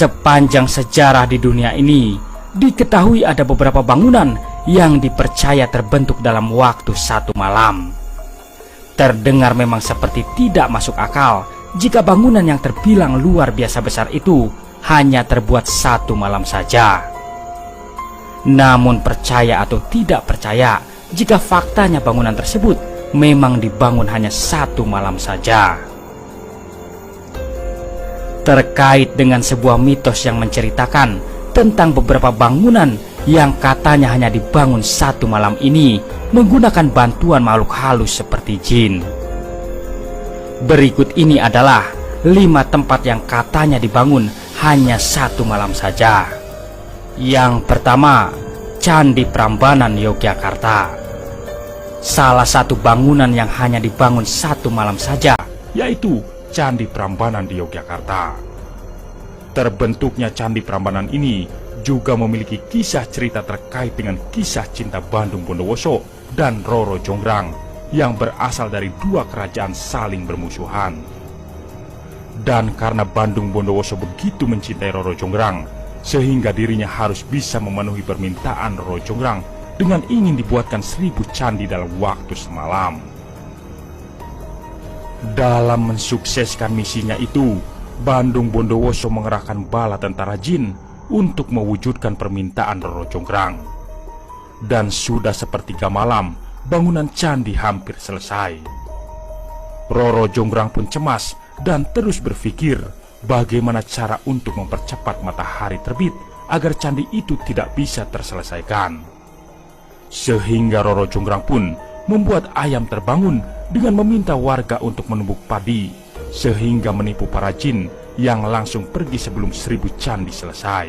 Sepanjang sejarah di dunia ini, diketahui ada beberapa bangunan yang dipercaya terbentuk dalam waktu satu malam. Terdengar memang seperti tidak masuk akal jika bangunan yang terbilang luar biasa besar itu hanya terbuat satu malam saja. Namun percaya atau tidak percaya, jika faktanya bangunan tersebut memang dibangun hanya satu malam saja. Terkait dengan sebuah mitos yang menceritakan tentang beberapa bangunan yang katanya hanya dibangun satu malam ini menggunakan bantuan makhluk halus seperti jin. Berikut ini adalah 5 tempat yang katanya dibangun hanya satu malam saja. Yang pertama, Candi Prambanan, Yogyakarta. Salah satu bangunan yang hanya dibangun satu malam saja, yaitu Candi Prambanan di Yogyakarta. Terbentuknya Candi Prambanan ini juga memiliki kisah cerita terkait dengan kisah cinta Bandung Bondowoso dan Roro Jonggrang yang berasal dari 2 kerajaan saling bermusuhan. Dan karena Bandung Bondowoso begitu mencintai Roro Jonggrang, sehingga dirinya harus bisa memenuhi permintaan Roro Jonggrang dengan ingin dibuatkan 1000 candi dalam waktu semalam. Dalam mensukseskan misinya itu, Bandung Bondowoso mengerahkan bala tentara jin untuk mewujudkan permintaan Roro Jonggrang. Dan sudah sepertiga malam, bangunan candi hampir selesai. Roro Jonggrang pun cemas dan terus berpikir bagaimana cara untuk mempercepat matahari terbit agar candi itu tidak bisa terselesaikan. Sehingga Roro Jonggrang pun membuat ayam terbangun dengan meminta warga untuk menumbuk padi, sehingga menipu para jin yang langsung pergi sebelum 1000 candi selesai.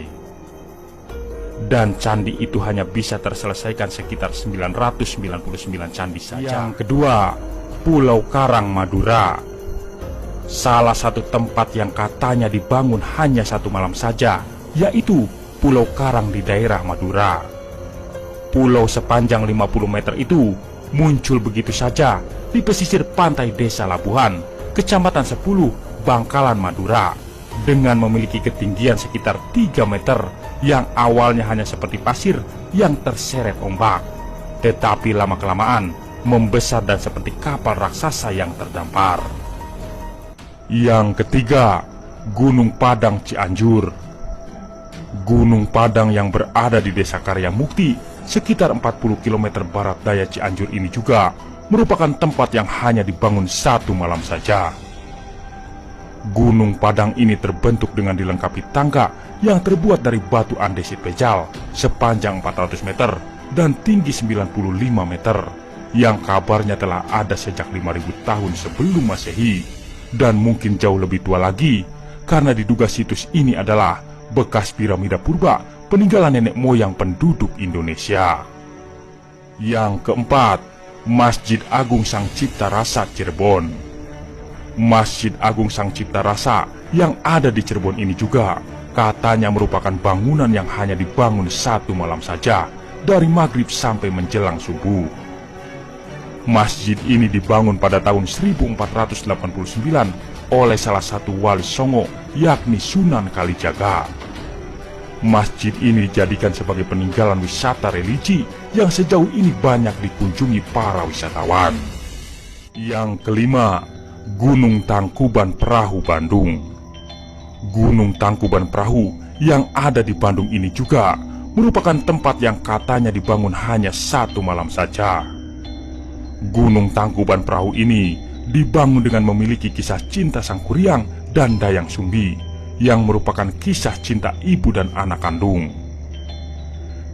Dan candi itu hanya bisa terselesaikan sekitar 999 candi saja. Yang kedua, Pulau Karang, Madura. Salah satu tempat yang katanya dibangun hanya satu malam saja, yaitu Pulau Karang di daerah Madura. Pulau sepanjang 50 meter itu muncul begitu saja di pesisir pantai Desa Labuhan, Kecamatan 10, Bangkalan, Madura, dengan memiliki ketinggian sekitar 3 meter yang awalnya hanya seperti pasir yang terseret ombak, tetapi lama-kelamaan membesar dan seperti kapal raksasa yang terdampar. Yang ketiga, Gunung Padang, Cianjur. Gunung Padang yang berada di Desa Karyamukti, sekitar 40 km barat daya Cianjur ini juga merupakan tempat yang hanya dibangun satu malam saja. Gunung Padang ini terbentuk dengan dilengkapi tangga yang terbuat dari batu andesit pejal sepanjang 400 meter dan tinggi 95 meter, yang kabarnya telah ada sejak 5000 tahun sebelum Masehi, dan mungkin jauh lebih tua lagi karena diduga situs ini adalah bekas piramida purba peninggalan nenek moyang penduduk Indonesia. Yang keempat, Masjid Agung Sang Cipta Rasa, Cirebon. Masjid Agung Sang Cipta Rasa yang ada di Cirebon ini juga katanya merupakan bangunan yang hanya dibangun satu malam saja, dari maghrib sampai menjelang subuh. Masjid ini dibangun pada tahun 1489 oleh salah satu wali Songo, yakni Sunan Kalijaga. Masjid ini dijadikan sebagai peninggalan wisata religi yang sejauh ini banyak dikunjungi para wisatawan. Yang kelima, Gunung Tangkuban Perahu, Bandung. Gunung Tangkuban Perahu yang ada di Bandung ini juga merupakan tempat yang katanya dibangun hanya satu malam saja. Gunung Tangkuban Perahu ini dibangun dengan memiliki kisah cinta Sang Kuryang dan Dayang Sumbi, yang merupakan kisah cinta ibu dan anak kandung.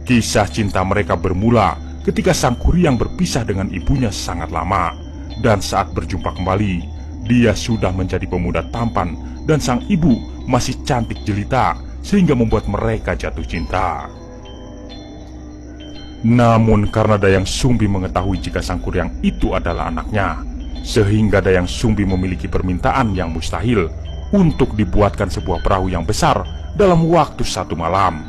Kisah cinta mereka bermula ketika Sang Kuryang berpisah dengan ibunya sangat lama, dan saat berjumpa kembali, dia sudah menjadi pemuda tampan dan sang ibu masih cantik jelita, sehingga membuat mereka jatuh cinta. Namun karena Dayang Sumbi mengetahui jika Sang Kuryang itu adalah anaknya, sehingga Dayang Sumbi memiliki permintaan yang mustahil untuk dibuatkan sebuah perahu yang besar dalam waktu satu malam.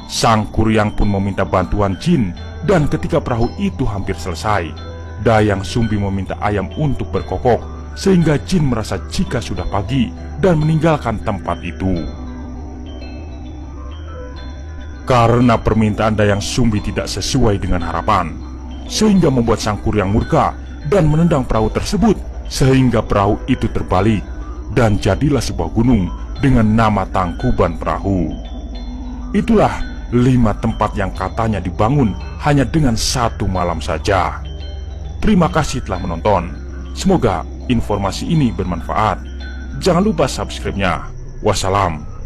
Sang Kuryang pun meminta bantuan jin, dan ketika perahu itu hampir selesai, Dayang Sumbi meminta ayam untuk berkokok, sehingga jin merasa jika sudah pagi dan meninggalkan tempat itu. Karena permintaan Dayang Sumbi tidak sesuai dengan harapan, sehingga membuat sang kuryang murka dan menendang perahu tersebut, sehingga perahu itu terbalik dan jadilah sebuah gunung dengan nama Tangkuban Perahu. Itulah 5 tempat yang katanya dibangun hanya dengan 1 malam saja. Terima kasih telah menonton. Semoga informasi ini bermanfaat. Jangan lupa subscribe-nya. Wassalam.